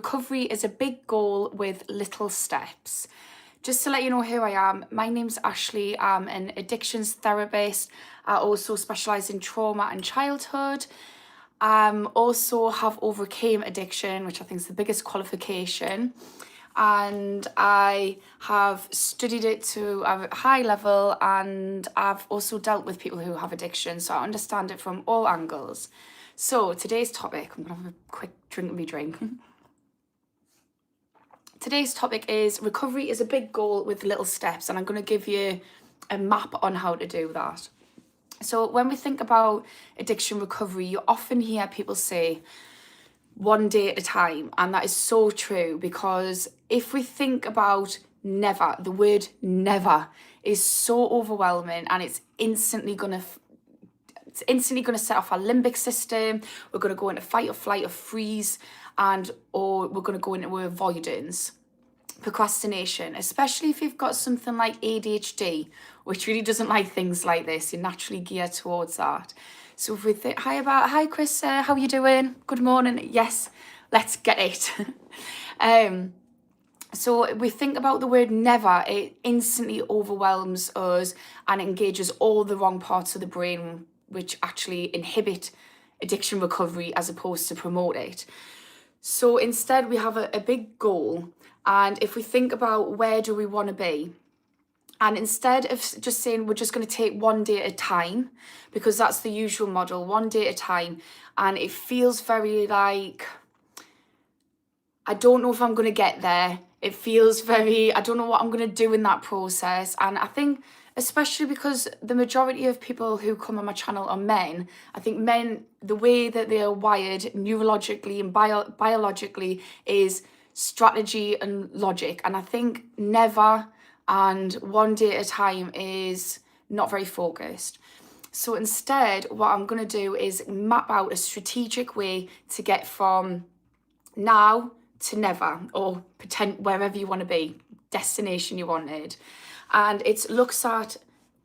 recovery is a big goal with little steps. Just to let you know who I am, my name's Ashley. I'm an addictions therapist. I also specialise in trauma and childhood. Also have overcame addiction, which I think is the biggest qualification. And I have studied it to a high level, and I've also dealt with people who have addiction, so I understand it from all angles. So today's topic, I'm gonna have a quick drink of my drink. Today's topic is recovery is a big goal with little steps, and I'm going to give you a map on how to do that. So when we think about addiction recovery, you often hear people say one day at a time, and that is so true, because if we think about never, the word never is so overwhelming, and it's instantly going to set off our limbic system. We're going to go into fight or flight or freeze, or we're going to go into avoidance, procrastination, especially if you've got something like ADHD, which really doesn't like things like this. You're naturally geared towards that. So if we think, hi Chris, how are you doing? Good morning. Yes, let's get it. So we think about the word never, it instantly overwhelms us and engages all the wrong parts of the brain, which actually inhibit addiction recovery as opposed to promote it. So instead we have a big goal, and if we think about where do we want to be, and instead of just saying we're just going to take one day at a time, because that's the usual model, one day at a time, and it feels very like, I don't know if I'm going to get there. It feels very, I don't know what I'm going to do in that process. And I think, especially because the majority of people who come on my channel are men, I think men, the way that they are wired neurologically and biologically is strategy and logic. And I think never and one day at a time is not very focused. So instead, what I'm going to do is map out a strategic way to get from now to never, or pretend wherever you want to be, destination you wanted. And it looks at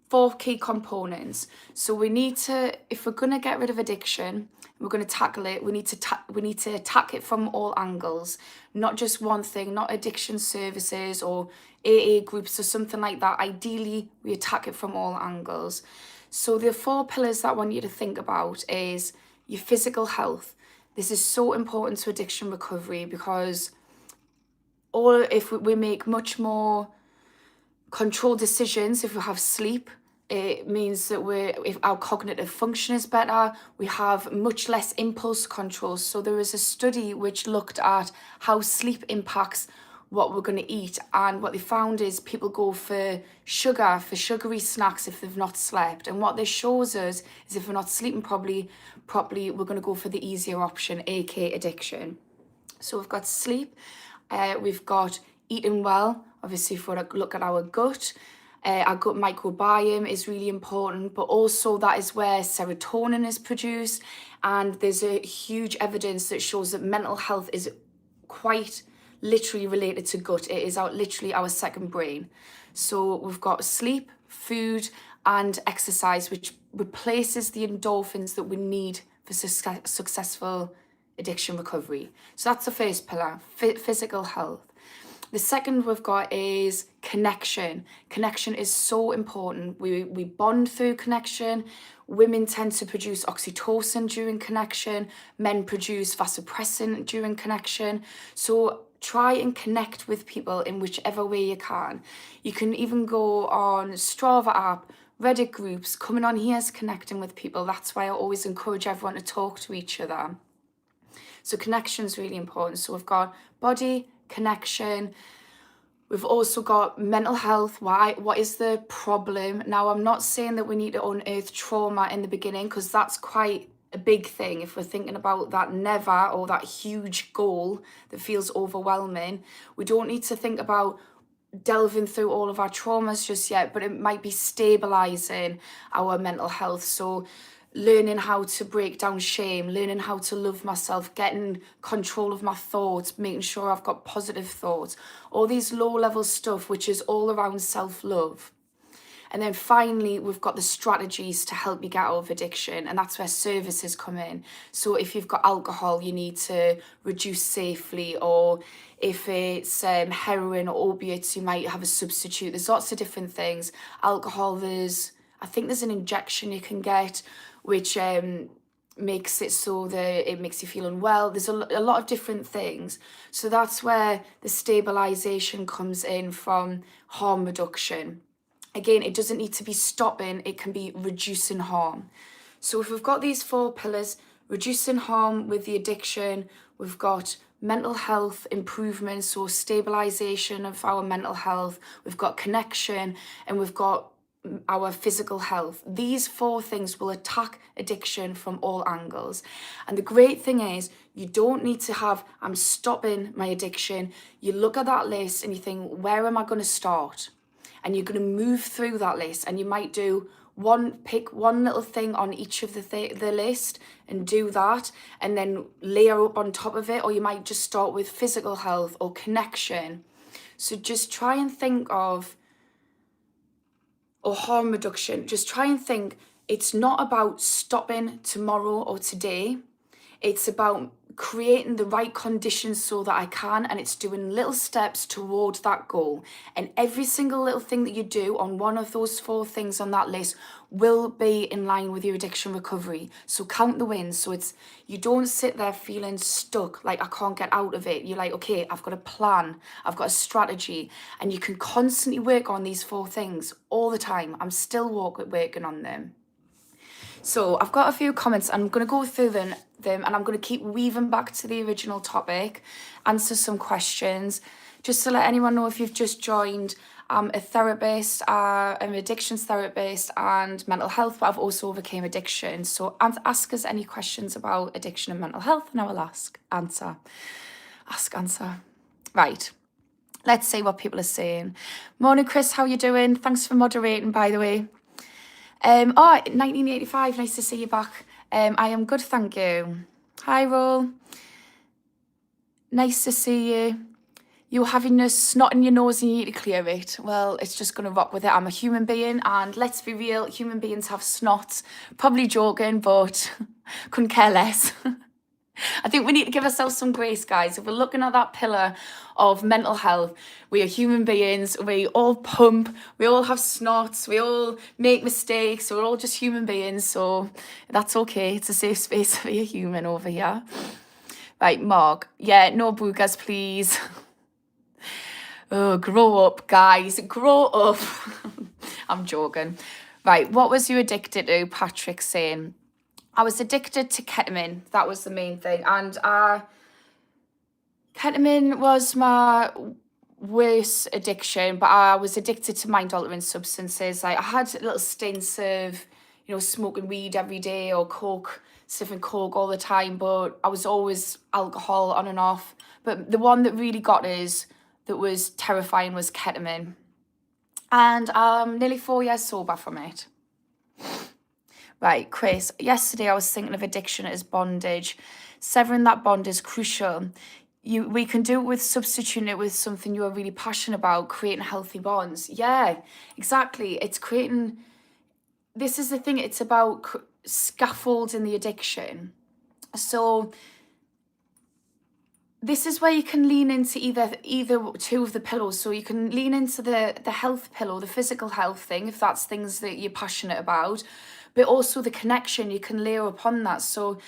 4 key components. So we need to, if we're going to get rid of addiction, we're going to tackle it, we need to attack it from all angles, not just one thing, not addiction services or AA groups or something like that. Ideally, we attack it from all angles. So the 4 pillars that I want you to think about is your physical health. This is so important to addiction recovery, because if we make much more controlled decisions, if we have sleep, it means that if our cognitive function is better, we have much less impulse control. So there is a study which looked at how sleep impacts what we're going to eat, and what they found is people go for sugary snacks if they've not slept. And what this shows us is if we're not sleeping properly, we're going to go for the easier option, aka addiction. So we've got sleep, we've got eating well. Obviously, if we look at our gut microbiome is really important, but also that is where serotonin is produced, and there's a huge evidence that shows that mental health is quite literally related to gut. It is literally our second brain. So we've got sleep, food, and exercise, which replaces the endorphins that we need for successful addiction recovery. So that's the first pillar, physical health. The second we've got is connection. Connection is so important. We bond through connection. Women tend to produce oxytocin during connection. Men produce vasopressin during connection. So try and connect with people in whichever way you can. You can even go on Strava app, Reddit groups, coming on here is connecting with people. That's why I always encourage everyone to talk to each other. So connection is really important. So we've got body, connection. We've also got mental health. What is the problem? Now, I'm not saying that we need to unearth trauma in the beginning, because that's quite a big thing. If we're thinking about that never, or that huge goal that feels overwhelming, we don't need to think about delving through all of our traumas just yet, but it might be stabilizing our mental health. So learning how to break down shame, learning how to love myself, getting control of my thoughts, making sure I've got positive thoughts, all these low level stuff, which is all around self-love. And then finally, we've got the strategies to help you get out of addiction. And that's where services come in. So if you've got alcohol, you need to reduce safely. Or if it's heroin or opiates, you might have a substitute. There's lots of different things. Alcohol, I think there's an injection you can get, which makes it so that it makes you feel unwell. There's a lot of different things. So that's where the stabilization comes in from harm reduction. Again, it doesn't need to be stopping, it can be reducing harm. So if we've got these 4 pillars, reducing harm with the addiction, we've got mental health improvement, so stabilization of our mental health, we've got connection, and we've got our physical health. These 4 things will attack addiction from all angles. And the great thing is, you don't need to have, I'm stopping my addiction. You look at that list and you think, where am I going to start? And you're going to move through that list, and you might pick one little thing on each of the list and do that, and then layer up on top of it. Or you might just start with physical health or connection. So just try and think of, or harm reduction, just try and think, it's not about stopping tomorrow or today. It's about creating the right conditions so that I can, and it's doing little steps towards that goal. And every single little thing that you do on one of those 4 things on that list will be in line with your addiction recovery. So count the wins. So you don't sit there feeling stuck, like I can't get out of it. You're like, okay, I've got a plan, I've got a strategy, and you can constantly work on these 4 things all the time. I'm still working on them. So I've got a few comments. I'm going to go through them and I'm going to keep weaving back to the original topic, answer some questions. Just to let anyone know, if you've just joined, I'm a therapist, I'm an addictions therapist and mental health, but I've also overcame addiction. So ask us any questions about addiction and mental health and I will answer. Right. Let's see what people are saying. Morning, Chris, how you doing? Thanks for moderating, by the way. 1985, nice to see you back. I am good, thank you. Hi, Roll. Nice to see you. You're having a snot in your nose and you need to clear it. Well, it's just going to rock with it. I'm a human being, and let's be real, human beings have snots. Probably joking, but couldn't care less. I think we need to give ourselves some grace, guys. If we're looking at that pillar of mental health, we are human beings, we all pump, we all have snots, we all make mistakes, we're all just human beings, so that's okay. It's a safe space for a human over here. Right, Mark. Yeah, no boogers, please. Oh, grow up, guys. Grow up. I'm joking. Right, what was you addicted to? Patrick saying. I was addicted to ketamine. That was the main thing. And ketamine was my worst addiction, but I was addicted to mind-altering substances. Like I had little stints of, smoking weed every day or coke, sniffing coke all the time, but I was always alcohol on and off. But the one that really got us, that was terrifying, was ketamine. And I'm nearly 4 years sober from it. Right, Chris, yesterday I was thinking of addiction as bondage. Severing that bond is crucial. We can do it with substituting it with something you are really passionate about, creating healthy bonds. Yeah, exactly. This is the thing, it's about scaffolding the addiction. So this is where you can lean into either 2 of the pillars. So you can lean into the health pillar, the physical health thing, if that's things that you're passionate about. But also the connection, you can layer upon that. So,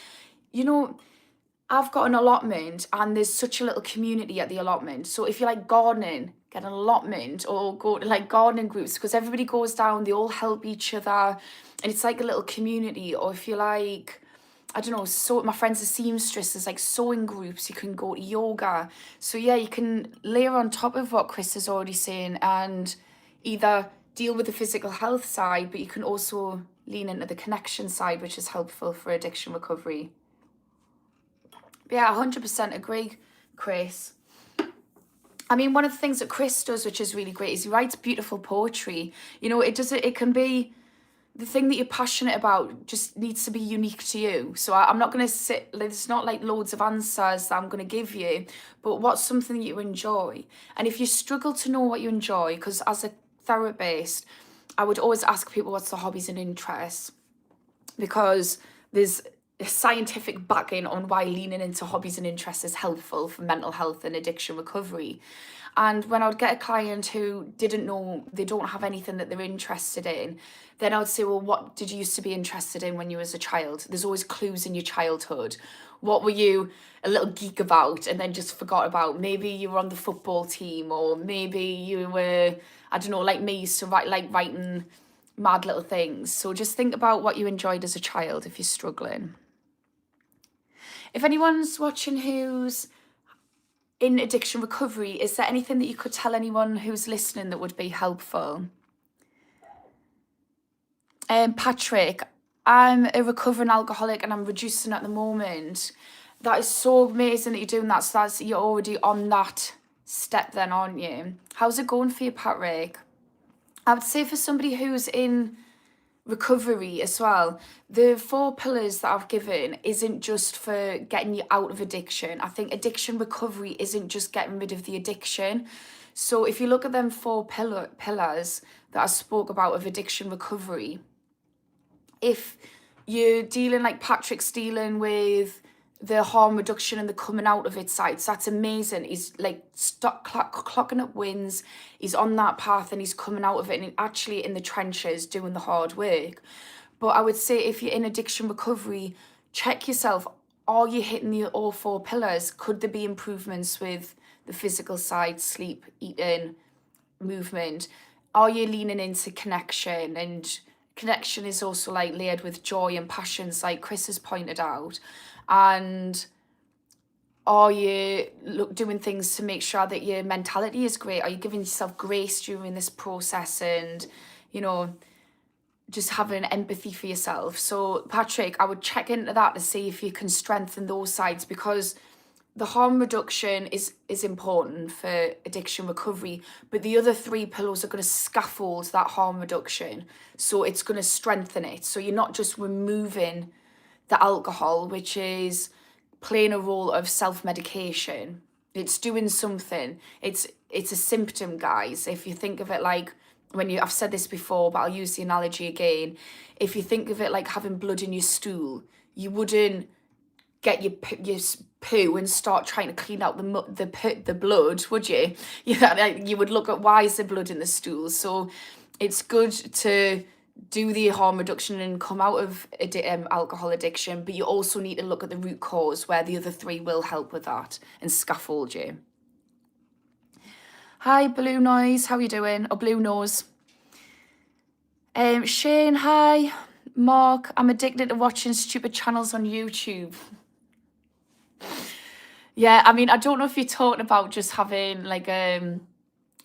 I've got an allotment and there's such a little community at the allotment. So if you like gardening, get an allotment or go to like gardening groups, because everybody goes down, they all help each other and it's like a little community. Or if you like, I don't know, so my friends are seamstress, there's like sewing groups, you can go to yoga. So yeah, you can layer on top of what Chris is already saying and either deal with the physical health side, but you can also lean into the connection side, which is helpful for addiction recovery. Yeah, 100% agree, Chris. I mean, one of the things that Chris does, which is really great, is he writes beautiful poetry. It can be the thing that you're passionate about, just needs to be unique to you. So I'm not going to there's not like loads of answers that I'm going to give you, but what's something that you enjoy? And if you struggle to know what you enjoy, because as a therapist, I would always ask people what's their hobbies and interests, because there's a scientific backing on why leaning into hobbies and interests is helpful for mental health and addiction recovery. And when I would get a client who didn't know, they don't have anything that they're interested in, then I would say, well, what did you used to be interested in when you was a child? There's always clues in your childhood. What were you a little geek about and then just forgot about? Maybe you were on the football team, or maybe you were, I don't know, like me, used to writing mad little things. So just think about what you enjoyed as a child if you're struggling. If anyone's watching who's in addiction recovery, is there anything that you could tell anyone who's listening that would be helpful? Patrick, I'm a recovering alcoholic and I'm reducing at the moment. That is so amazing that you're doing that. So you're already on that step then, aren't you? How's it going for you, Patrick? I would say for somebody who's in recovery as well, the 4 pillars that I've given isn't just for getting you out of addiction. I think addiction recovery isn't just getting rid of the addiction. So if you look at them 4 pillars that I spoke about of addiction recovery, if you're dealing like Patrick's dealing with the harm reduction and the coming out of it sides, that's amazing. He's like clocking up wins, he's on that path and he's coming out of it and actually in the trenches doing the hard work. But I would say if you're in addiction recovery, check yourself. Are you hitting all 4 pillars? Could there be improvements with the physical side, sleep, eating, movement? Are you leaning into connection? And connection is also like layered with joy and passions, like Chris has pointed out. And are you doing things to make sure that your mentality is great? Are you giving yourself grace during this process and, you know, just having empathy for yourself? So Patrick, I would check into that to see if you can strengthen those sides, because the harm reduction is important for addiction recovery, but the other 3 pillars are going to scaffold that harm reduction. So it's going to strengthen it. So you're not just removing the alcohol, which is playing a role of self-medication. It's doing something. It's a symptom, guys. If you think of it like, I've said this before, but I'll use the analogy again. If you think of it like having blood in your stool, you wouldn't get your poo and start trying to clean out the blood, would you? You would look at, why is there blood in the stool? So it's good to do the harm reduction and come out of alcohol addiction, but you also need to look at the root cause, where the other 3 will help with that and scaffold you. Hi, Blue Noise, how you doing? Or Blue Nose. Shane, hi. Mark, I'm addicted to watching stupid channels on YouTube. Yeah, I mean, I don't know if you're talking about just having like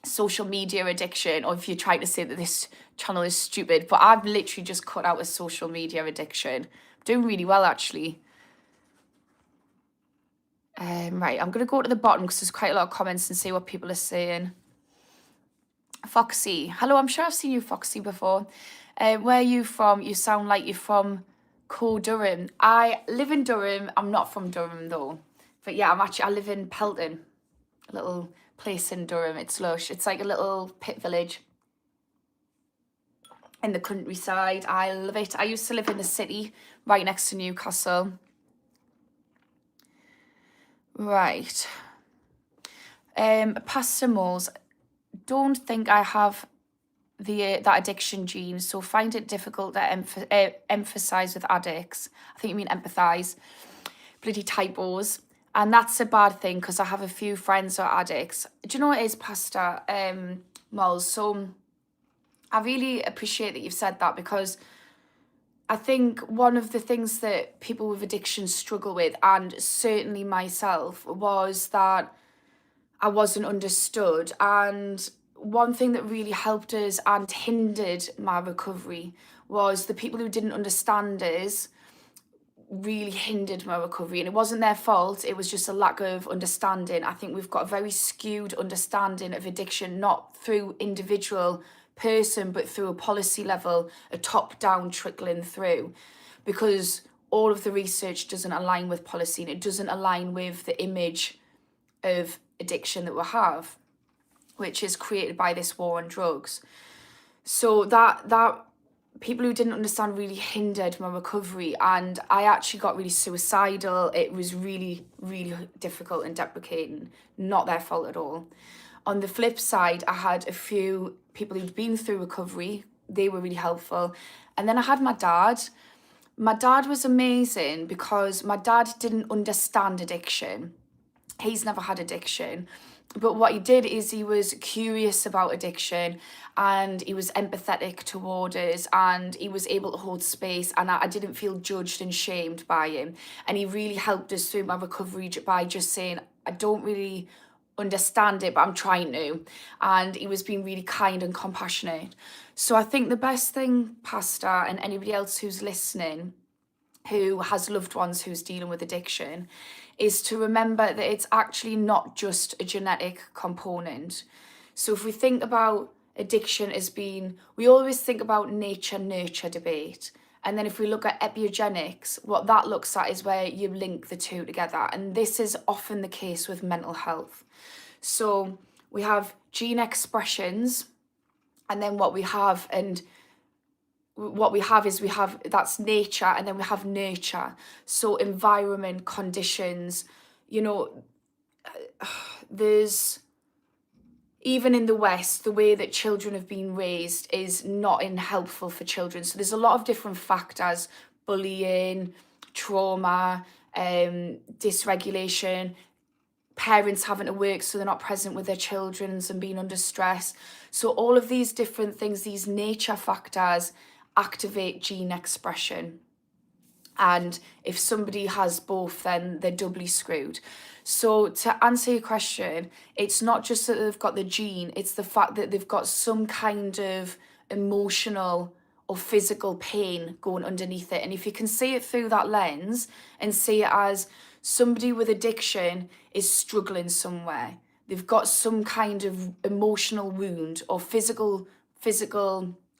social media addiction, or if you're trying to say that this channel is stupid, but I've literally just cut out a social media addiction. I'm doing really well, actually. Right, I'm going to go to the bottom because there's quite a lot of comments and see what people are saying. Foxy, hello, I'm sure I've seen you, Foxy, before. Where are you from? You sound like you're from Durham. I live in Durham. I'm not from Durham though. But yeah, I live in Pelton, a little place in Durham. It's lush. It's like a little pit village in the countryside. I love it. I used to live in the city right next to Newcastle. Right. Pastor Moles, don't think I have that addiction gene, so find it difficult to emphasize with addicts. I think you mean empathize. Bloody typos. And that's a bad thing, because I have a few friends who are addicts. Do you know what it is, Pastor Moles? So I really appreciate that you've said that, because I think one of the things that people with addiction struggle with, and certainly myself, was that I wasn't understood. And one thing that really helped us and hindered my recovery was the people who didn't understand us really hindered my recovery. And it wasn't their fault, it was just a lack of understanding. I think we've got a very skewed understanding of addiction, not through individual person, but through a policy level, a top-down trickling through, because all of the research doesn't align with policy, and it doesn't align with the image of addiction that we have, which is created by this war on drugs. So that people who didn't understand really hindered my recovery, and I actually got really suicidal. It was really, really difficult and deprecating. Not their fault at all. On the flip side, I had a few people who'd been through recovery. They were really helpful. And then I had my dad. My dad was amazing because my dad didn't understand addiction. He's never had addiction. But what he did is he was curious about addiction, and he was empathetic toward us, and he was able to hold space, and I didn't feel judged and shamed by him. And he really helped us through my recovery by just saying, I don't really understand it, but I'm trying to. And he was being really kind and compassionate. So I think the best thing, Pastor, and anybody else who's listening, who has loved ones who's dealing with addiction, is to remember that it's actually not just a genetic component. So if we think about addiction as being, we always think about nature-nurture debate. And then if we look at epigenetics, what that looks at is where you link the two together. And this is often the case with mental health. So we have gene expressions, and then what we have is we have that's nature, and then we have nurture. So environment, conditions, there's, even in the West, the way that children have been raised is not helpful for children. So there's a lot of different factors: bullying, trauma, dysregulation, parents having to work so they're not present with their children and being under stress. So all of these different things, these nature factors, activate gene expression. And if somebody has both, then they're doubly screwed. So to answer your question, it's not just that they've got the gene, it's the fact that they've got some kind of emotional or physical pain going underneath it. And if you can see it through that lens and see it as somebody with addiction is struggling somewhere, they've got some kind of emotional wound or physical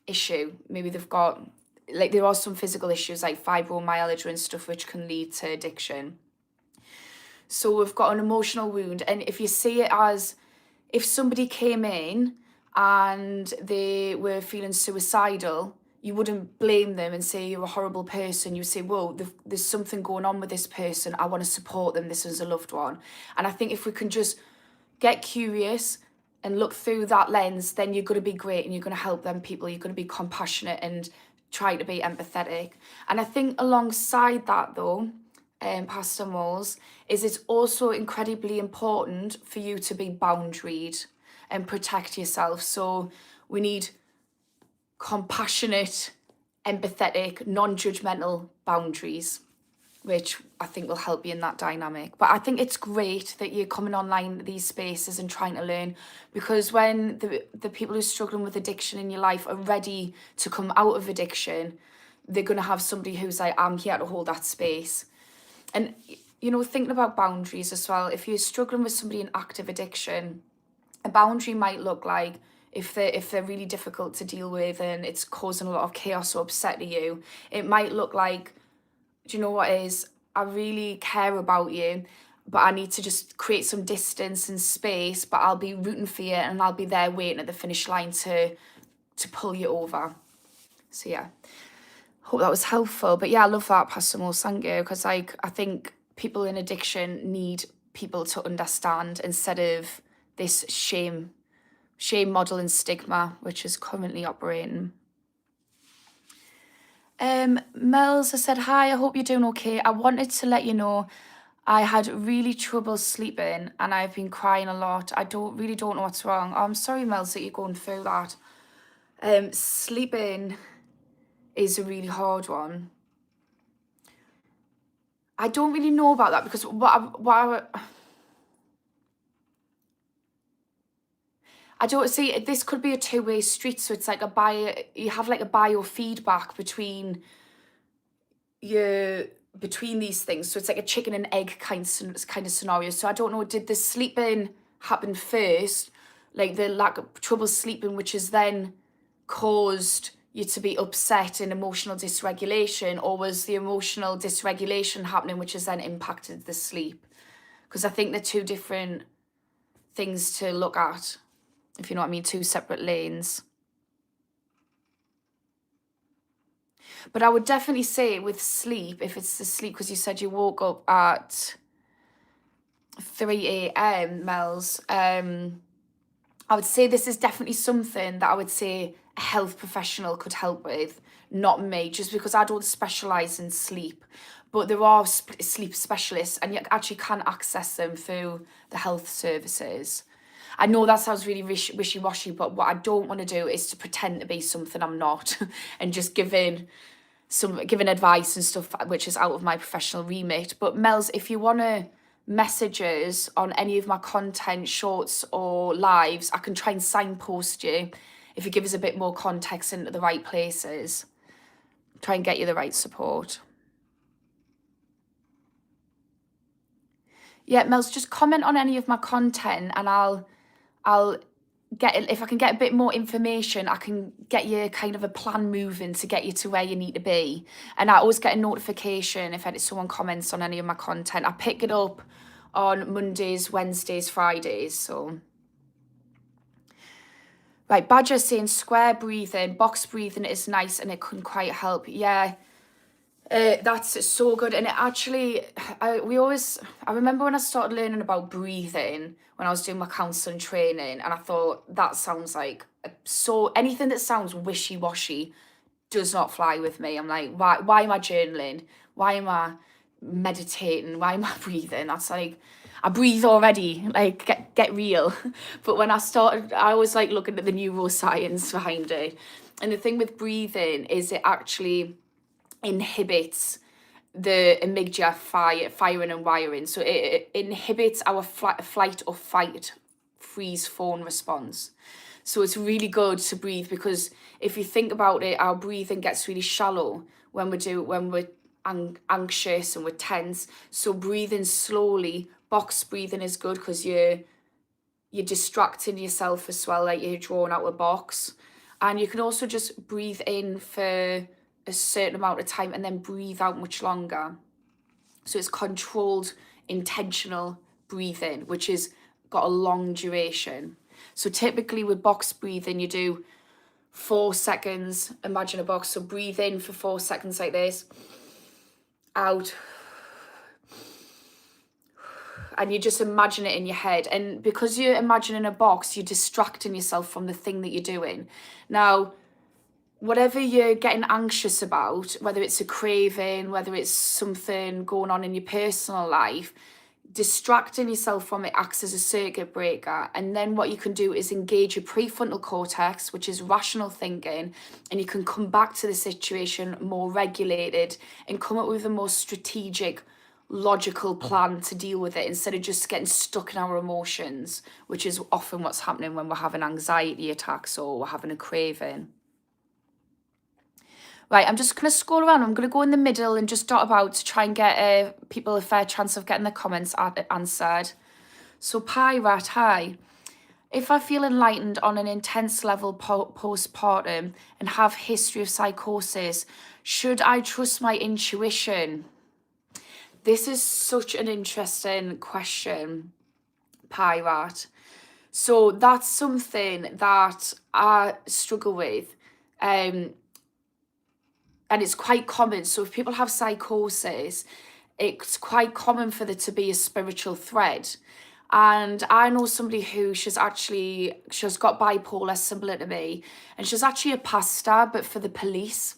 issue. Maybe they've got, like, there are some physical issues like fibromyalgia and stuff which can lead to addiction. So we've got an emotional wound. And if you see it as, if somebody came in and they were feeling suicidal, you wouldn't blame them and say you're a horrible person. You say, whoa, there's something going on with this person. I want to support them. This is a loved one. And I think if we can just get curious and look through that lens, then you're going to be great and you're going to help them people. You're going to be compassionate and try to be empathetic. And I think alongside that, though, Pastor Moles, is it's also incredibly important for you to be boundaried and protect yourself. So we need compassionate, empathetic, non-judgmental boundaries, which I think will help you in that dynamic. But I think it's great that you're coming online to these spaces and trying to learn, because when the people who are struggling with addiction in your life are ready to come out of addiction, they're going to have somebody who's like, I'm here to hold that space. And, thinking about boundaries as well, if you're struggling with somebody in active addiction, a boundary might look like, if they're really difficult to deal with and it's causing a lot of chaos or upset to you, it might look like, do you know what it is? I really care about you, but I need to just create some distance and space, but I'll be rooting for you and I'll be there waiting at the finish line to pull you over. So yeah, hope that was helpful. But yeah, I love that, Pastor Mo, thank you, because I think people in addiction need people to understand instead of this shame model and stigma which is currently operating. Mel's has said, hi, I hope you're doing okay. I wanted to let you know I had really trouble sleeping and I've been crying a lot. I really don't know what's wrong. I'm sorry, Mel's, that you're going through that. Sleeping is a really hard one. I don't really know about that, because I don't see, this could be a two-way street. So it's like you have like a biofeedback between these things. So it's like a chicken and egg kind of scenario. So I don't know, did the sleeping happen first, like the lack of trouble sleeping, which has then caused you to be upset and emotional dysregulation, or was the emotional dysregulation happening which has then impacted the sleep? Because I think they're two different things to look at, if you know what I mean, two separate lanes. But I would definitely say with sleep, if it's the sleep, because you said you woke up at 3 a.m, Mel's, I would say this is definitely something that I would say a health professional could help with, not me, just because I don't specialise in sleep. But there are sleep specialists, and you actually can access them through the health services. I know that sounds really wishy-washy, but what I don't want to do is to pretend to be something I'm not and just giving advice and stuff which is out of my professional remit. But Mels, if you want to messages on any of my content, shorts or lives, I can try and signpost you if you give us a bit more context into the right places. Try and get you the right support. Yeah, Mels, just comment on any of my content and I'll get it. If I can get a bit more information, I can get you kind of a plan moving to get you to where you need to be. And I always get a notification if someone comments on any of my content. I pick it up on Mondays, Wednesdays, Fridays. So right, Badger saying square breathing, box breathing is nice and it couldn't quite help. Yeah. That's so good. And it actually, I remember when I started learning about breathing when I was doing my counselling training, and I thought that sounds like, so anything that sounds wishy-washy does not fly with me. I'm like, why am I journaling? Why am I meditating? Why am I breathing? That's like, I breathe already, like get real. But when I started, I was like looking at the neuroscience behind it. And the thing with breathing is it actually inhibits the amygdala firing and wiring. So it inhibits our flight or fight, freeze, fawn response. So it's really good to breathe, because if you think about it, our breathing gets really shallow when we're anxious and we're tense. So breathing slowly, box breathing is good because you're distracting yourself as well, like you're drawing out a box. And you can also just breathe in for a certain amount of time and then breathe out much longer. So it's controlled, intentional breathing, which is got a long duration. So typically with box breathing, you do 4 seconds. Imagine a box. So breathe in for 4 seconds like this. Out. And you just imagine it in your head. And because you're imagining a box, you're distracting yourself from the thing that you're doing. Now, whatever you're getting anxious about, whether it's a craving, whether it's something going on in your personal life, distracting yourself from it acts as a circuit breaker. And then what you can do is engage your prefrontal cortex, which is rational thinking, and you can come back to the situation more regulated and come up with a more strategic, logical plan to deal with it, instead of just getting stuck in our emotions, which is often what's happening when we're having anxiety attacks or we're having a craving. Right, I'm just going to scroll around. I'm going to go in the middle and just dot about to try and get people a fair chance of getting their comments answered. So Pyrat, hi. If I feel enlightened on an intense level postpartum and have history of psychosis, should I trust my intuition? This is such an interesting question, Pyrat. So that's something that I struggle with. And it's quite common. So if people have psychosis, it's quite common for there to be a spiritual thread. And I know somebody who she's got bipolar, similar to me, and she's actually a pastor, but for the police.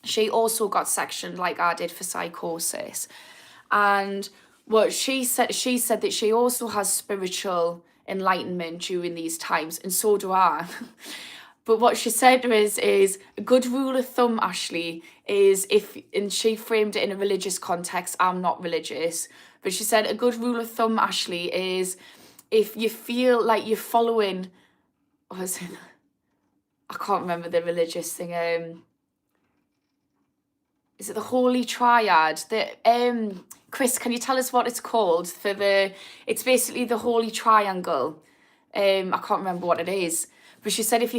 She also got sectioned like I did for psychosis. And what she said that she also has spiritual enlightenment during these times, and so do I. But what she said is a good rule of thumb, Ashley, is and she framed it in a religious context. I'm not religious, but she said a good rule of thumb, Ashley, is if you feel like you're following, I can't remember the religious thing. Is it the Holy Triad? Chris, can you tell us what it's called? It's basically the Holy Triangle. I can't remember what it is. But she said if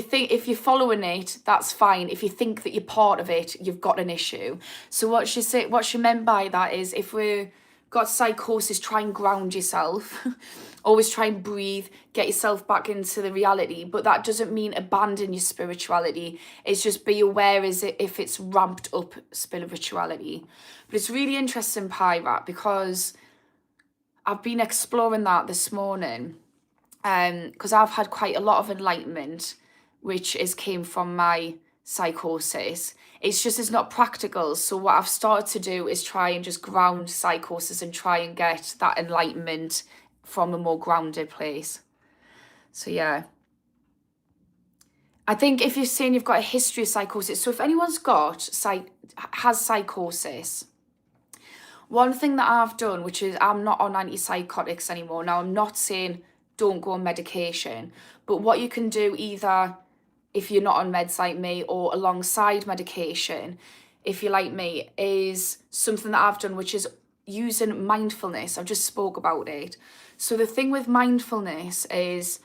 you're following it, that's fine. If you think that you're part of it, you've got an issue. So what she meant by that is if we're got psychosis, try and ground yourself. Always try and breathe, get yourself back into the reality. But that doesn't mean abandon your spirituality. It's just be aware as if it's ramped up spirituality. But it's really interesting, Pyrat, because I've been exploring that this morning. Because I've had quite a lot of enlightenment, which came from my psychosis. It's not practical. So what I've started to do is try and just ground psychosis and try and get that enlightenment from a more grounded place. So yeah. I think if you're saying you've got a history of psychosis, so if anyone's has psychosis, one thing that I've done, which is I'm not on antipsychotics anymore. Now, I'm not saying don't go on medication, but what you can do either if you're not on meds like me or alongside medication, if you're like me, is something that I've done, which is using mindfulness. I've just spoke about it. So the thing with mindfulness is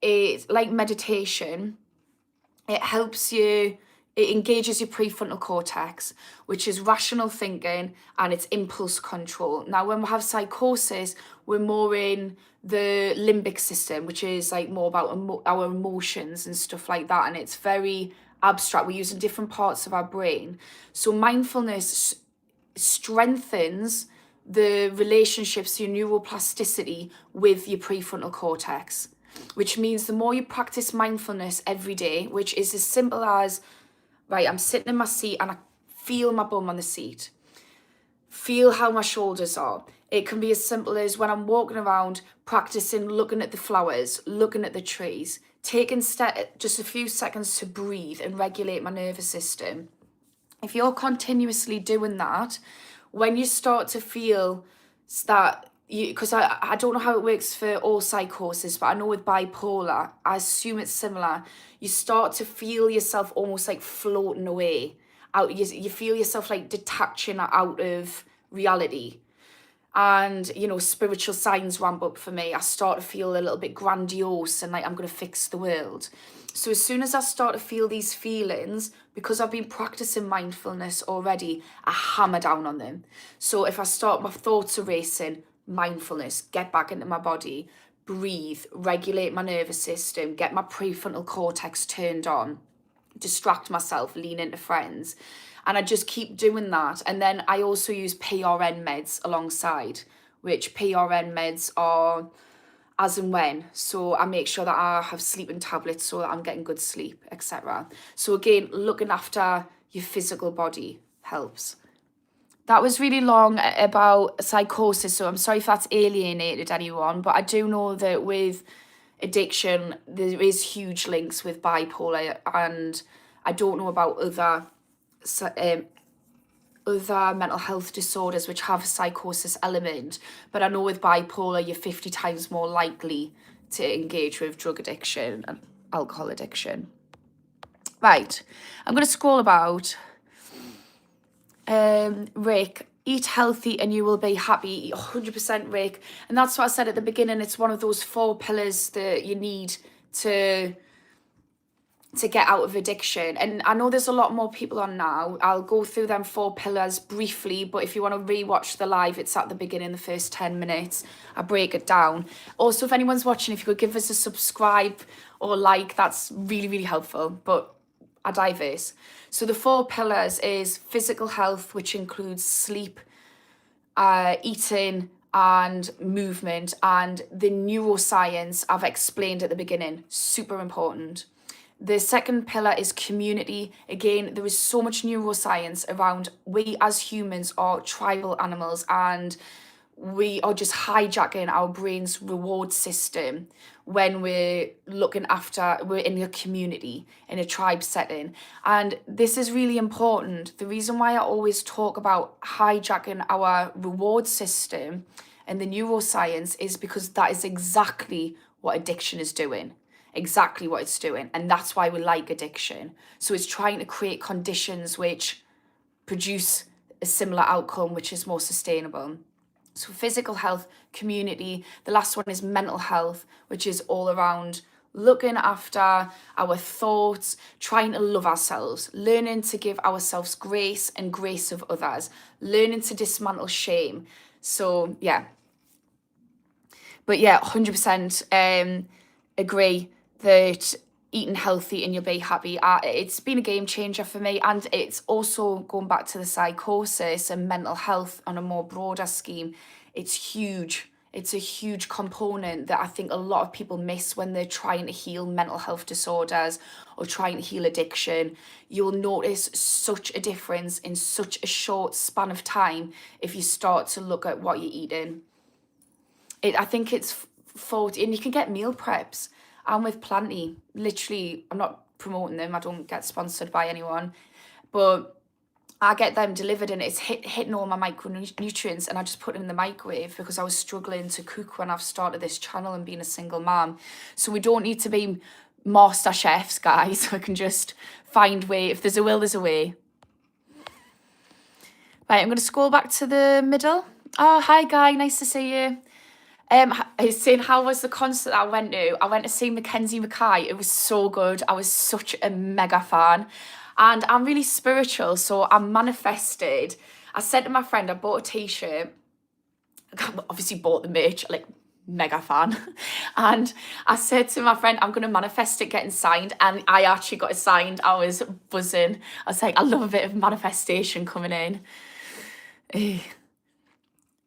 it's like meditation. It helps you, it engages your prefrontal cortex, which is rational thinking, and it's impulse control. Now, when we have psychosis, we're more in the limbic system, which is like more about our emotions and stuff like that. And it's very abstract. We're using different parts of our brain. So mindfulness strengthens the relationships, your neuroplasticity with your prefrontal cortex, which means the more you practice mindfulness every day, which is as simple as, right, I'm sitting in my seat and I feel my bum on the seat. Feel how my shoulders are. It can be as simple as when I'm walking around, practicing looking at the flowers, looking at the trees, taking just a few seconds to breathe and regulate my nervous system. If you're continuously doing that, when you start to feel that, because I don't know how it works for all psychosis, but I know with bipolar, I assume it's similar. You start to feel yourself almost like floating away. You feel yourself like detaching out of reality. And, spiritual signs ramp up for me. I start to feel a little bit grandiose and like I'm going to fix the world. So as soon as I start to feel these feelings, because I've been practicing mindfulness already, I hammer down on them. So if I start, my thoughts are racing, mindfulness, get back into my body, breathe, regulate my nervous system, get my prefrontal cortex turned on, distract myself, lean into friends. And I just keep doing that. And then I also use PRN meds alongside, which PRN meds are as and when. So I make sure that I have sleeping tablets so that I'm getting good sleep, etc. So again, looking after your physical body helps. That was really long about psychosis, so I'm sorry if that's alienated anyone, but I do know that with addiction, there is huge links with bipolar, and I don't know about other mental health disorders which have a psychosis element, but I know with bipolar, you're 50 times more likely to engage with drug addiction and alcohol addiction. Right, I'm going to scroll about. Rick, eat healthy and you will be happy. 100% Rick. And that's what I said at the beginning. It's one of those 4 pillars that you need to get out of addiction. And I know there's a lot more people on now. I'll go through them 4 pillars briefly, but if you want to rewatch the live, it's at the beginning, the first 10 minutes. I break it down. Also, if anyone's watching, if you could give us a subscribe or like, that's really, really helpful. But I diverse. So the 4 pillars is physical health, which includes sleep, eating, and movement. And the neuroscience I've explained at the beginning, super important. The second pillar is community. Again, there is so much neuroscience around we as humans are tribal animals, and we are just hijacking our brain's reward system when we're we're in a community, in a tribe setting. And this is really important. The reason why I always talk about hijacking our reward system and the neuroscience is because that is exactly what addiction is doing. Exactly what it's doing. And that's why we like addiction. So it's trying to create conditions which produce a similar outcome, which is more sustainable. So physical health, community. The last one is mental health, which is all around looking after our thoughts, trying to love ourselves, learning to give ourselves grace and grace of others, learning to dismantle shame, So yeah. But yeah, 100% agree that eating healthy and you'll be happy. It's been a game changer for me, and it's also going back to the psychosis and mental health on a more broader scheme. It's huge. It's a huge component that I think a lot of people miss when they're trying to heal mental health disorders or trying to heal addiction. You'll notice such a difference in such a short span of time if you start to look at what you're eating. I think it's 40, and you can get meal preps. I'm with Plenty. Literally, I'm not promoting them. I don't get sponsored by anyone, but I get them delivered, and it's hitting all my micronutrients, and I just put it in the microwave because I was struggling to cook when I've started this channel and being a single mom. So we don't need to be master chefs, guys. We can just find way. If there's a will, there's a way. Right, I'm going to scroll back to the middle. Oh, hi, Guy. Nice to see you. He's saying, how was the concert I went to? I went to see Mackenzie Mackay. It was so good. I was such a mega fan. And I'm really spiritual, so I manifested. I said to my friend, I bought a t-shirt. Obviously bought the merch, like mega fan. And I said to my friend, I'm going to manifest it getting signed. And I actually got it signed. I was buzzing. I was like, I love a bit of manifestation coming in.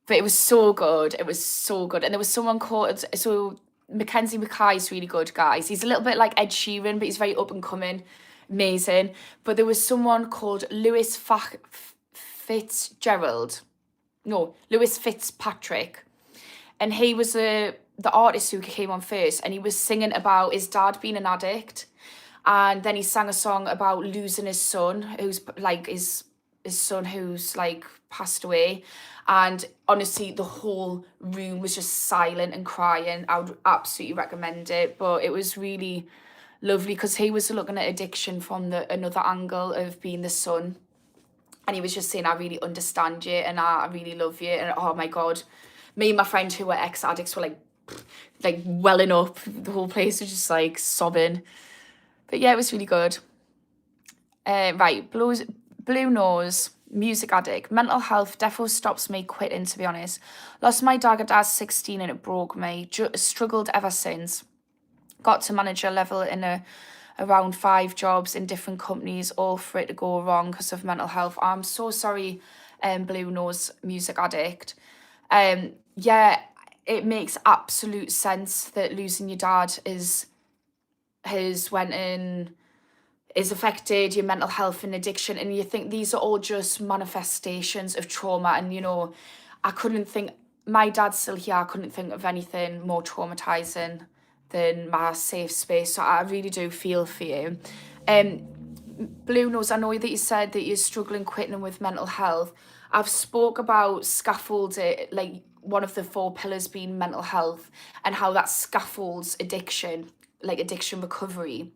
But it was so good. It was so good. And there was someone called, so Mackenzie Mackay is really good, guys. He's a little bit like Ed Sheeran, but he's very up and coming. Amazing. But there was someone called Lewis Fitzpatrick. And he was the artist who came on first. And he was singing about his dad being an addict. And then he sang a song about losing his son, who's like his son who's like passed away. And honestly, the whole room was just silent and crying. I would absolutely recommend it. But it was really lovely because he was looking at addiction from another angle of being the son. And he was just saying, I really understand you and I really love you. And oh my God, me and my friend who were ex-addicts were like welling up. The whole place was just like sobbing. But yeah, it was really good. Right, Blue Nose, music addict. Mental health defo stops me quitting, to be honest. Lost my dad at 16 and it broke me. Struggled ever since. Got to manager level in around 5 jobs in different companies, all for it to go wrong because of mental health. I'm so sorry, Blue Nose, music addict. Yeah, it makes absolute sense that losing your dad has affected your mental health and addiction, and you think these are all just manifestations of trauma. And I couldn't think, my dad's still here, I couldn't think of anything more traumatizing than my safe space. So I really do feel for you. Blue Nose, I know that you said that you're struggling quitting with mental health. I've spoke about scaffolding, like one of the 4 pillars being mental health, and how that scaffolds addiction, like addiction recovery.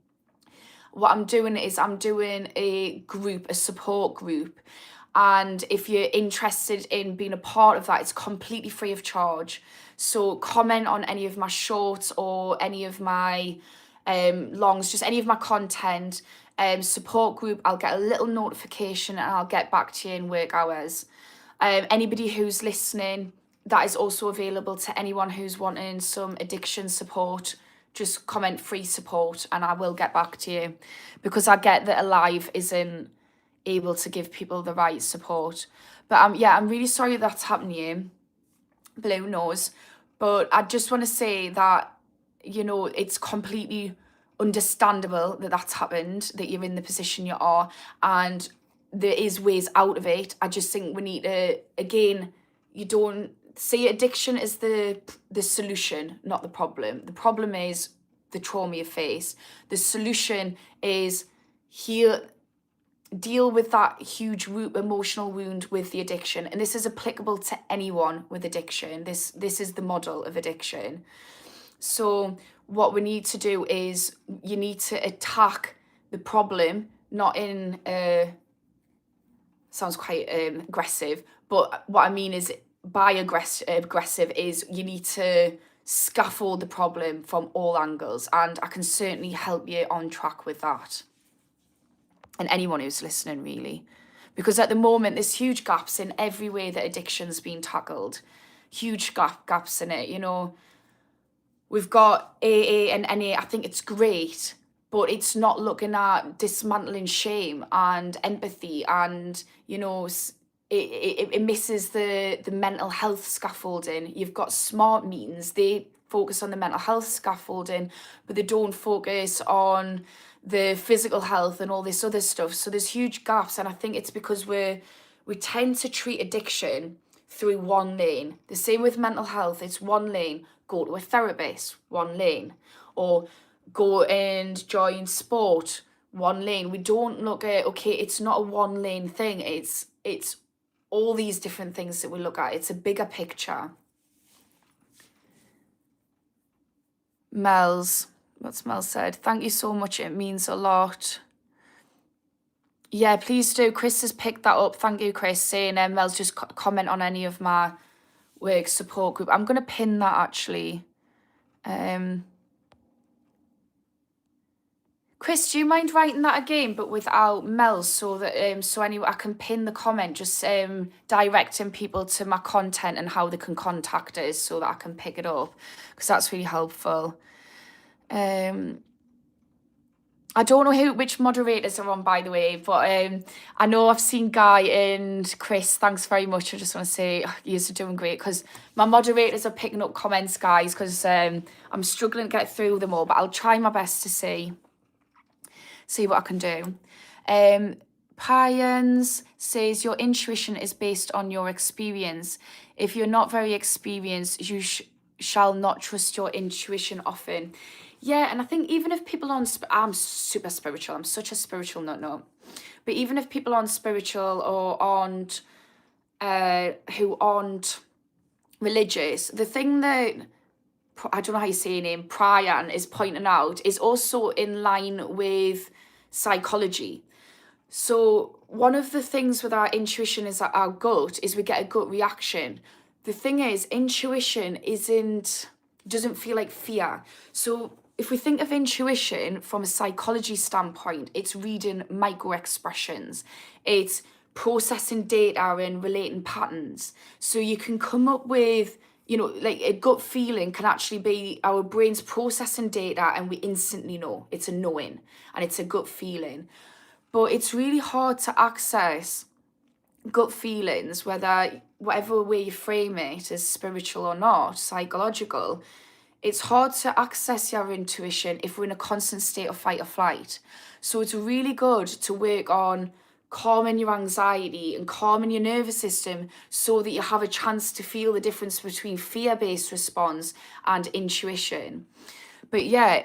What I'm doing is I'm doing a support group. And if you're interested in being a part of that, it's completely free of charge. So comment on any of my shorts or any of my longs, just any of my content, support group. I'll get a little notification and I'll get back to you in work hours. Anybody who's listening, that is also available to anyone who's wanting some addiction support. Just comment free support and I will get back to you, because I get that Alive isn't able to give people the right support. But I'm really sorry that's happened to you, Blue Nose. But I just want to say that, it's completely understandable that that's happened, that you're in the position you are, and there is ways out of it. I just think we need to, again, you don't see addiction as the solution, not the problem. The problem is the trauma you face. The solution is deal with that huge emotional wound with the addiction. And this is applicable to anyone with addiction. This is the model of addiction. So what we need to do is you need to attack the problem, not in sounds quite aggressive, but what I mean is by aggressive is you need to scaffold the problem from all angles, and I can certainly help you on track with that. And anyone who's listening, really. Because at the moment, there's huge gaps in every way that addiction's been tackled. Huge gaps in it, you know. We've got AA and NA, I think it's great, but it's not looking at dismantling shame and empathy and, you know, it misses the mental health scaffolding. You've got smart meetings, they focus on the mental health scaffolding, but they don't focus on the physical health and all this other stuff. So there's huge gaps, and I think it's because we tend to treat addiction through one lane. The same with mental health, it's one lane. Go to a therapist, one lane. Or go and join sport, one lane. We don't look at, okay, it's not a one lane thing. It's all these different things that we look at. It's a bigger picture. What's Mel said? Thank you so much. It means a lot. Yeah, please do. Chris has picked that up. Thank you, Chris, saying Mel's just comment on any of my work support group. I'm going to pin that actually. Chris, do you mind writing that again, but without Mel, so that so anyway I can pin the comment, just directing people to my content and how they can contact us, so that I can pick it up, because that's really helpful. I don't know which moderators are on, by the way, but I know I've seen Guy and Chris. Thanks very much. I just want to say you are doing great, because my moderators are picking up comments, guys, because I'm struggling to get through them all, but I'll try my best to see what I can do. Pyans says, your intuition is based on your experience. If you're not very experienced, you shall not trust your intuition often. Yeah, and I think even if people aren't, I'm super spiritual, I'm such a spiritual nut, but even if people aren't spiritual or aren't, who aren't religious, the thing that, I don't know how you say your name, Pryan is pointing out is also in line with psychology. So one of the things with our intuition is that our gut is we get a gut reaction. The thing is, intuition doesn't feel like fear. So if we think of intuition from a psychology standpoint, it's reading micro expressions. It's processing data and relating patterns. So you can come up with, you know, like a gut feeling can actually be our brain's processing data and we instantly know. It's a knowing and it's a gut feeling. But it's really hard to access gut feelings, whatever way you frame it, as spiritual or not, psychological. It's hard to access your intuition if we're in a constant state of fight or flight. So it's really good to work on calming your anxiety and calming your nervous system so that you have a chance to feel the difference between fear-based response and intuition. But yeah,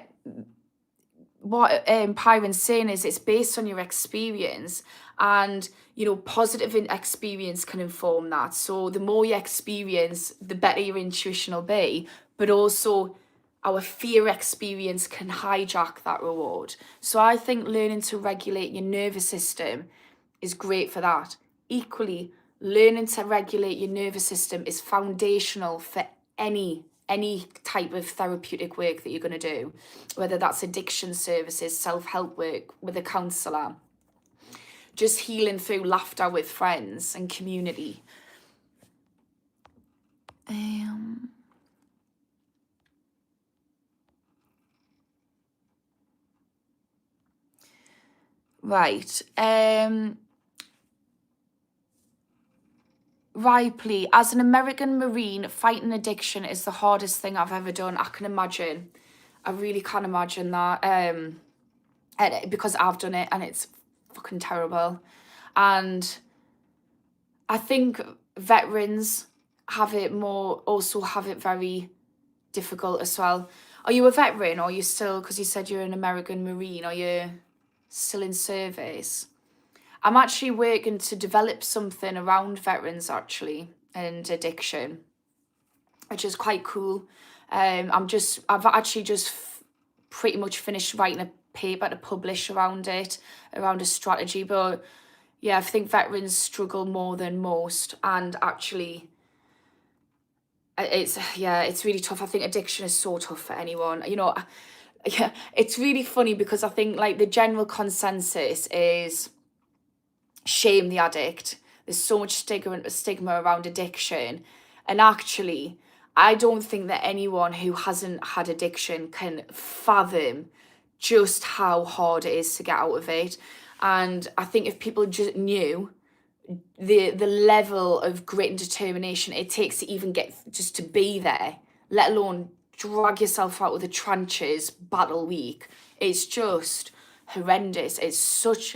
what Pyron's saying is it's based on your experience, and you know, positive experience can inform that. So the more you experience, the better your intuition will be, but also our fear experience can hijack that reward. So I think learning to regulate your nervous system is great for that. Equally, learning to regulate your nervous system is foundational for any type of therapeutic work that you're going to do, whether that's addiction services, self-help work with a counsellor, just healing through laughter with friends and community. Right. Ripley, as an American Marine, fighting addiction is the hardest thing I've ever done. I can imagine. I really can imagine that. Because I've done it and it's fucking terrible. And I think veterans also have it very difficult as well. Are you a veteran, or are you still, because you said you're an American Marine, are you still in service? I'm actually working to develop something around veterans actually and addiction, which is quite cool. I've actually just pretty much finished writing a paper to publish around it, around a strategy. But yeah, I think veterans struggle more than most, and actually it's really tough. I think addiction is so tough for anyone. You know, yeah, it's really funny because I think like the general consensus is shame the addict. There's so much stigma around addiction. And actually, I don't think that anyone who hasn't had addiction can fathom just how hard it is to get out of it. And I think if people just knew the level of grit and determination it takes to even get just to be there, let alone drag yourself out of the trenches battle week, it's just horrendous. It's such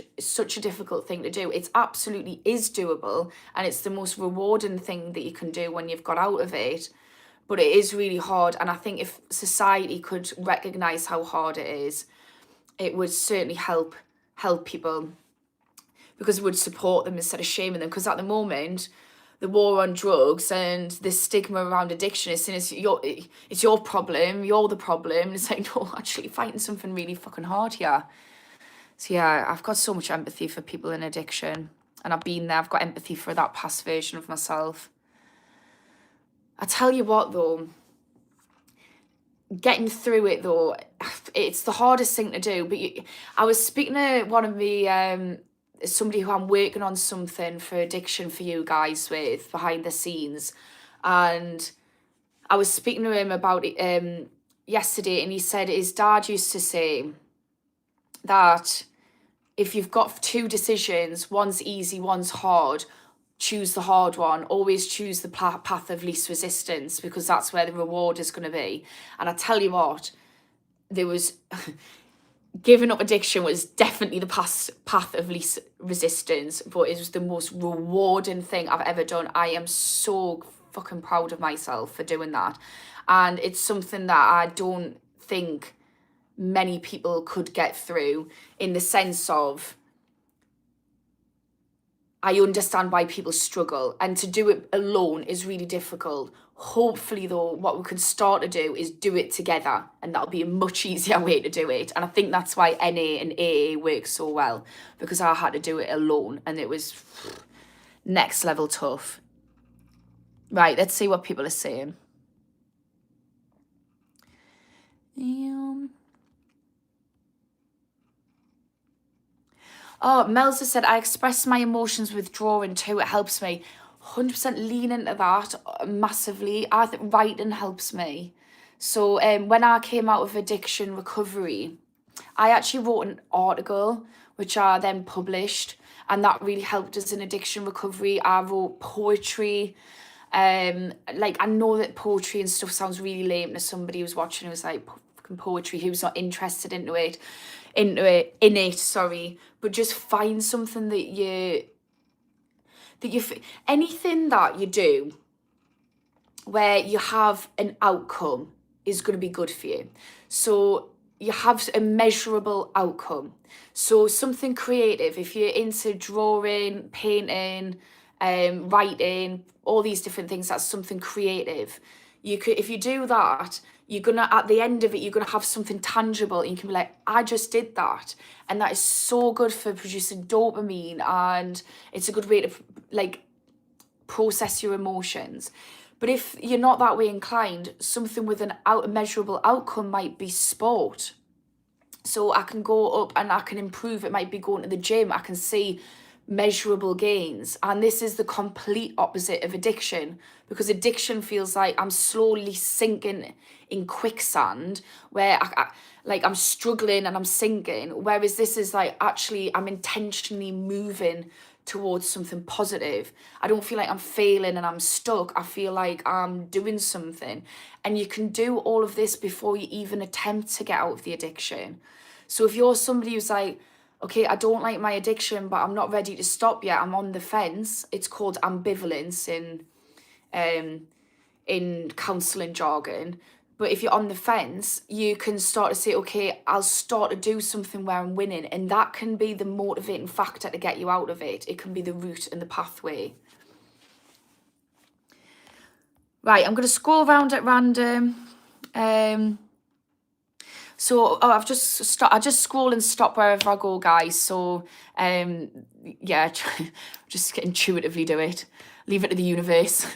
a difficult thing to do. It absolutely is doable, and it's the most rewarding thing that you can do when you've got out of it. But it is really hard, and I think if society could recognize how hard it is, it would certainly help people, because it would support them instead of shaming them. Because at the moment, the war on drugs and the stigma around addiction is seen as it's your problem, you're the problem. It's like, no, actually fighting something really fucking hard here. So yeah, I've got so much empathy for people in addiction, and I've been there. I've got empathy for that past version of myself. I tell you what though, getting through it though, it's the hardest thing to do. But I was speaking to one of the somebody who I'm working on something for addiction for you guys with behind the scenes, and I was speaking to him about it yesterday, and he said his dad used to say that if you've got two decisions, one's easy, one's hard, choose the hard one. Always choose the path of least resistance, because that's where the reward is going to be. And I tell you what, there was giving up addiction was definitely the path of least resistance, but it was the most rewarding thing I've ever done. I am so fucking proud of myself for doing that, and it's something that I don't think many people could get through, in the sense of I understand why people struggle, and to do it alone is really difficult. Hopefully though, what we can start to do is do it together, and that'll be a much easier way to do it. And I think that's why NA and AA work so well, because I had to do it alone and it was next level tough. Right, let's see what people are saying. Oh, Melza said, I express my emotions with drawing too. It helps me. 100% lean into that massively. I think writing helps me. So when I came out of addiction recovery, I actually wrote an article, which I then published, and that really helped us in addiction recovery. I wrote poetry. Like, I know that poetry and stuff sounds really lame to somebody who's watching who's like, fucking poetry, who's not interested in it, sorry. But just find something that anything that you do where you have an outcome is going to be good for you. So you have a measurable outcome. So something creative, if you're into drawing, painting, writing, all these different things, that's something creative. If you do that, you're gonna, at the end of it, you're gonna have something tangible, and you can be like, I just did that. And that is so good for producing dopamine, and it's a good way to like process your emotions. But if you're not that way inclined, something with a measurable outcome might be sport. So I can go up and I can improve. It might be going to the gym. I can see measurable gains. And this is the complete opposite of addiction, because addiction feels like I'm slowly sinking in quicksand, where I'm struggling and I'm sinking. Whereas this is like, actually, I'm intentionally moving towards something positive. I don't feel like I'm failing and I'm stuck. I feel like I'm doing something. And you can do all of this before you even attempt to get out of the addiction. So if you're somebody who's like, okay, I don't like my addiction, but I'm not ready to stop yet, I'm on the fence. It's called ambivalence in counselling jargon. But if you're on the fence, you can start to say, okay, I'll start to do something where I'm winning. And that can be the motivating factor to get you out of it. It can be the route and the pathway. Right, I'm going to scroll around at random. So I just scroll and stop wherever I go, guys. So yeah, just intuitively do it. Leave it to the universe.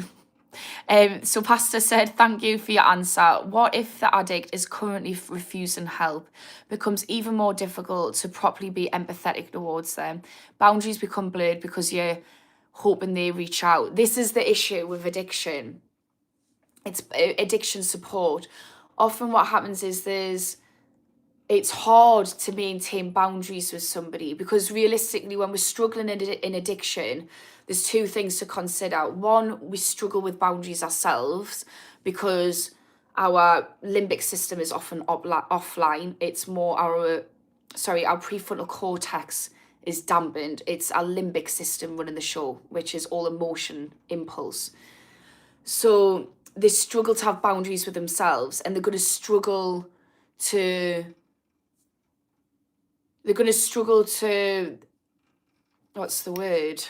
So Pastor said, thank you for your answer. What if the addict is currently refusing help? Becomes even more difficult to properly be empathetic towards them. Boundaries become blurred because you're hoping they reach out. This is the issue with addiction. It's addiction support. Often what happens is it's hard to maintain boundaries with somebody because realistically, when we're struggling in addiction, there's two things to consider. One, we struggle with boundaries ourselves because our limbic system is often offline. It's more our prefrontal cortex is dampened. It's our limbic system running the show, which is all emotion, impulse. So they struggle to have boundaries with themselves, and they're going to struggle to what's the word?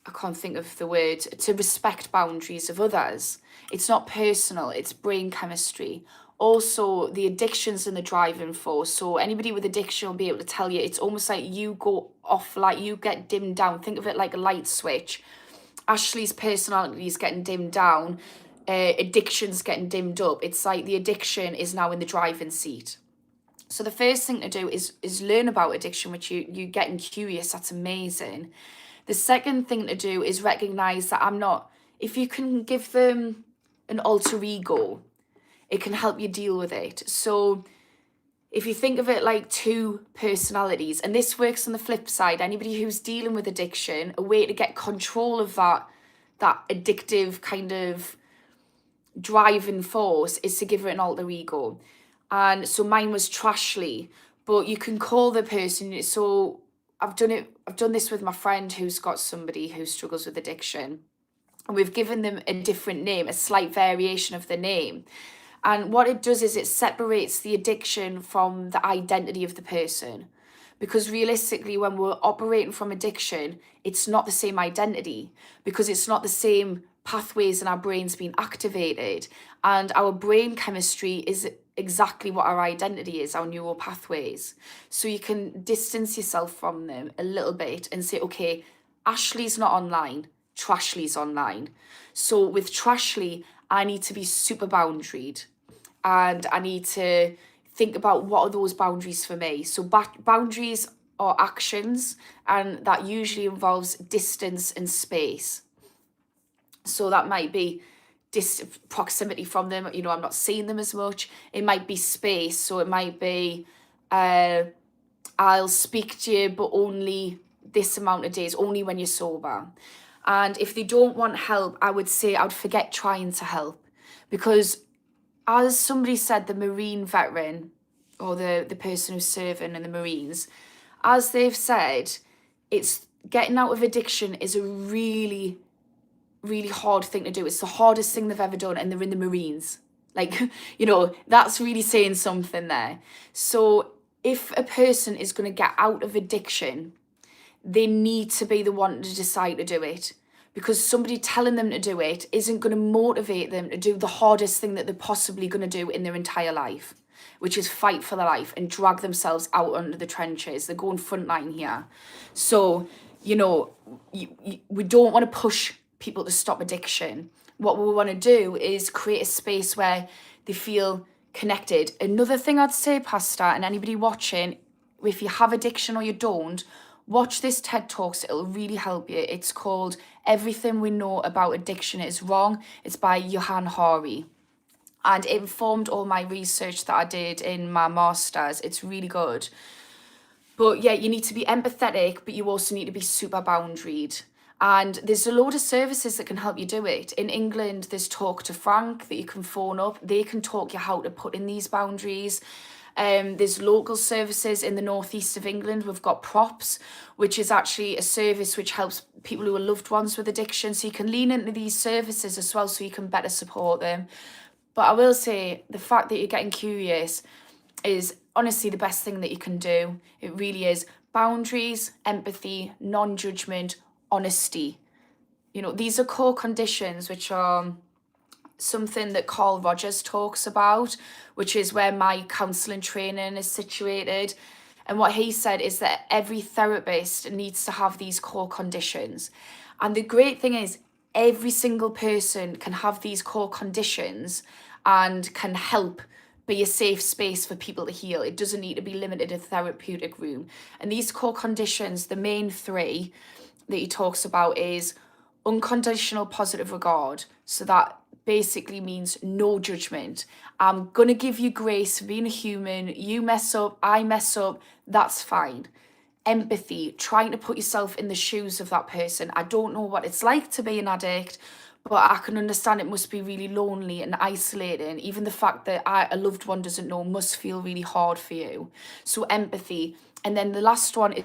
I can't think of the word. To respect boundaries of others. It's not personal, it's brain chemistry. Also, the addiction's in the driving force. So anybody with addiction will be able to tell you it's almost like you go off, like you get dimmed down. Think of it like a light switch. Ashley's personality is getting dimmed down. Addiction's getting dimmed up. It's like the addiction is now in the driving seat. So the first thing to do is learn about addiction, which you getting curious. That's amazing. The second thing to do is recognize that if you can give them an alter ego, it can help you deal with it. So if you think of it like two personalities, and this works on the flip side, anybody who's dealing with addiction, a way to get control of that addictive kind of driving force is to give it an alter ego. And so mine was Trashly, but you can call the person. So I've done this with my friend who's got somebody who struggles with addiction, and we've given them a different name, a slight variation of the name. And what it does is it separates the addiction from the identity of the person. Because realistically, when we're operating from addiction, it's not the same identity, because it's not the same pathways in our brains being activated. And our brain chemistry is exactly what our identity is, our neural pathways. So you can distance yourself from them a little bit and say, okay, Ashley's not online, Trashly's online. So with Trashly, I need to be super boundaried, and I need to think about what are those boundaries for me. So boundaries are actions, and that usually involves distance and space. So that might be proximity from them, I'm not seeing them as much. It might be space, so it might be I'll speak to you, but only this amount of days, only when you're sober. And if they don't want help, I would say I'd forget trying to help, because as somebody said, the Marine veteran, or the person who's serving in the Marines, as they've said, it's getting out of addiction is a really, really hard thing to do. It's the hardest thing they've ever done, and they're in the Marines. Like, that's really saying something there. So if a person is going to get out of addiction, they need to be the one to decide to do it, because somebody telling them to do it isn't going to motivate them to do the hardest thing that they're possibly going to do in their entire life, which is fight for their life and drag themselves out under the trenches. They're going frontline here. So, we don't want to push people to stop addiction. What we want to do is create a space where they feel connected. Another thing I'd say, Pastor, and anybody watching, if you have addiction or you don't, watch this TED Talks. It'll really help you. It's called Everything We Know About Addiction Is Wrong. It's by Johann Hari. And it informed all my research that I did in my master's. It's really good. But yeah, you need to be empathetic, but you also need to be super boundaried. And there's a load of services that can help you do it. In England, there's Talk to Frank that you can phone up. They can talk you how to put in these boundaries. There's local services in the northeast of England. We've got Props, which is actually a service which helps people who are loved ones with addiction. So you can lean into these services as well, so you can better support them. But I will say, the fact that you're getting curious is honestly the best thing that you can do. It really is. Boundaries, empathy, non-judgment, honesty. These are core conditions, which are something that Carl Rogers talks about, which is where my counselling training is situated. And what he said is that every therapist needs to have these core conditions. And the great thing is, every single person can have these core conditions and can help be a safe space for people to heal. It doesn't need to be limited to therapeutic room. And these core conditions, the main three that he talks about is unconditional positive regard. So that basically means no judgment. I'm going to give you grace for being a human. You mess up, I mess up, that's fine. Empathy, trying to put yourself in the shoes of that person. I don't know what it's like to be an addict, but I can understand it must be really lonely and isolating. Even the fact that a loved one doesn't know must feel really hard for you. So empathy. And then the last one is